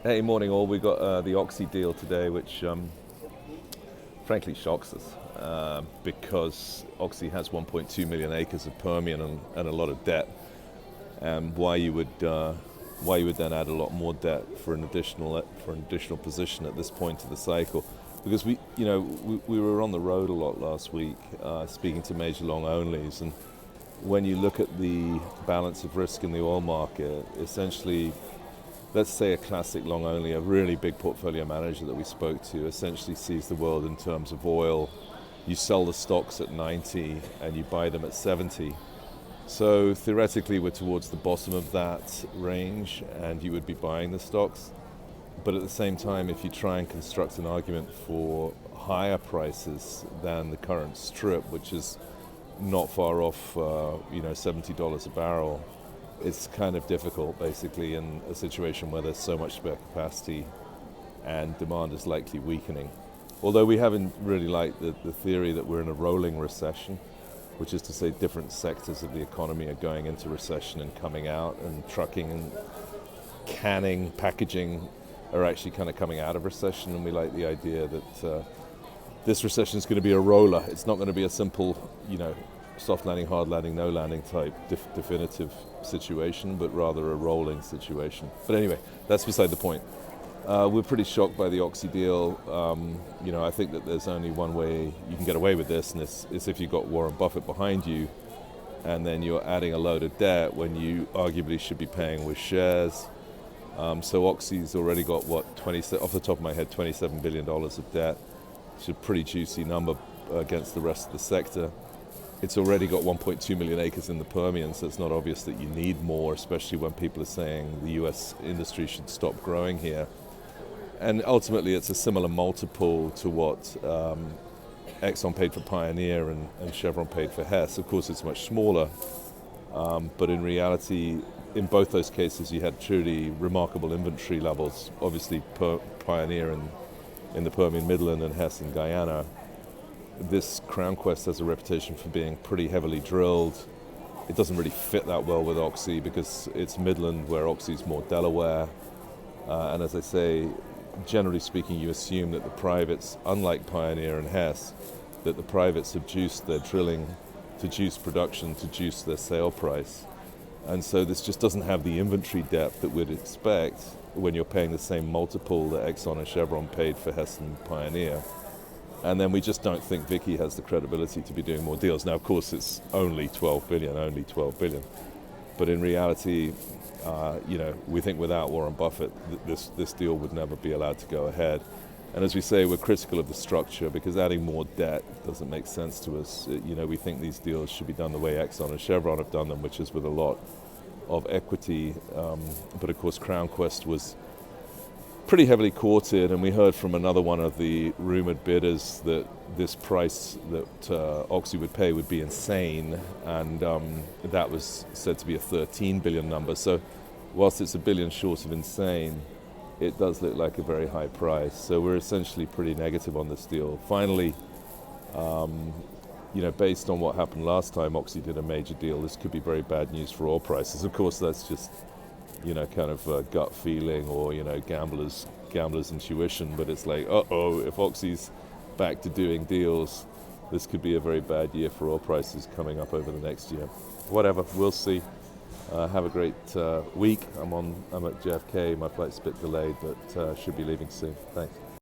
Hey, morning all. We got the Oxy deal today, which frankly shocks us because Oxy has 1.2 million acres of Permian and a lot of debt. And why you would then add a lot more debt for an additional position at this point of the cycle? Because we were on the road a lot last week, speaking to major long onlys, and when you look at the balance of risk in the oil market, essentially, let's say a classic long only, a really big portfolio manager that we spoke to, essentially sees the world in terms of oil. You sell the stocks at 90 and you buy them at 70. So theoretically, we're towards the bottom of that range and you would be buying the stocks. But at the same time, if you try and construct an argument for higher prices than the current strip, which is not far off, $70 a barrel, it's kind of difficult, basically, in a situation where there's so much spare capacity and demand is likely weakening. Although we haven't really liked the theory that we're in a rolling recession, which is to say different sectors of the economy are going into recession and coming out, and trucking and canning, packaging are actually kind of coming out of recession, and we like the idea that this recession is going to be a roller. It's not going to be a simple, soft landing, hard landing, no landing type definitive situation, but rather a rolling situation. But anyway, that's beside the point. We're pretty shocked by the Oxy deal. I think that there's only one way you can get away with this, and it's if you've got Warren Buffett behind you, and then you're adding a load of debt when you arguably should be paying with shares. So Oxy's already got, off the top of my head, $27 billion of debt. It's a pretty juicy number against the rest of the sector. It's already got 1.2 million acres in the Permian, so it's not obvious that you need more, especially when people are saying the US industry should stop growing here. And ultimately, it's a similar multiple to what Exxon paid for Pioneer and Chevron paid for Hess. Of course, it's much smaller, but in reality, in both those cases, you had truly remarkable inventory levels. Obviously, Pioneer in the Permian Midland and Hess in Guyana. This CrownQuest has a reputation for being pretty heavily drilled. It doesn't really fit that well with Oxy because it's Midland, where Oxy's more Delaware. And as I say, generally speaking, you assume that the privates, unlike Pioneer and Hess, that the privates have juiced their drilling to juice production, to juice their sale price. And so this just doesn't have the inventory depth that we'd expect when you're paying the same multiple that Exxon and Chevron paid for Hess and Pioneer. And then we just don't think Vicki has the credibility to be doing more deals. Now, of course, it's only 12 billion. But in reality, we think without Warren Buffett, this deal would never be allowed to go ahead. And as we say, we're critical of the structure because adding more debt doesn't make sense to us. We think these deals should be done the way Exxon and Chevron have done them, which is with a lot of equity. But of course, CrownQuest was pretty heavily courted, and we heard from another one of the rumored bidders that this price that Oxy would pay would be insane, and that was said to be a 13 billion number. So whilst it's $1 billion short of insane, it does look like a very high price. So we're essentially pretty negative on this deal. Finally, based on what happened last time Oxy did a major deal, this could be very bad news for oil prices. Of course, that's just kind of a gut feeling or, gambler's intuition, but it's like, if Oxy's back to doing deals, this could be a very bad year for oil prices coming up over the next year. Whatever, we'll see. Have a great week. I'm at JFK. My flight's a bit delayed, but should be leaving soon. Thanks.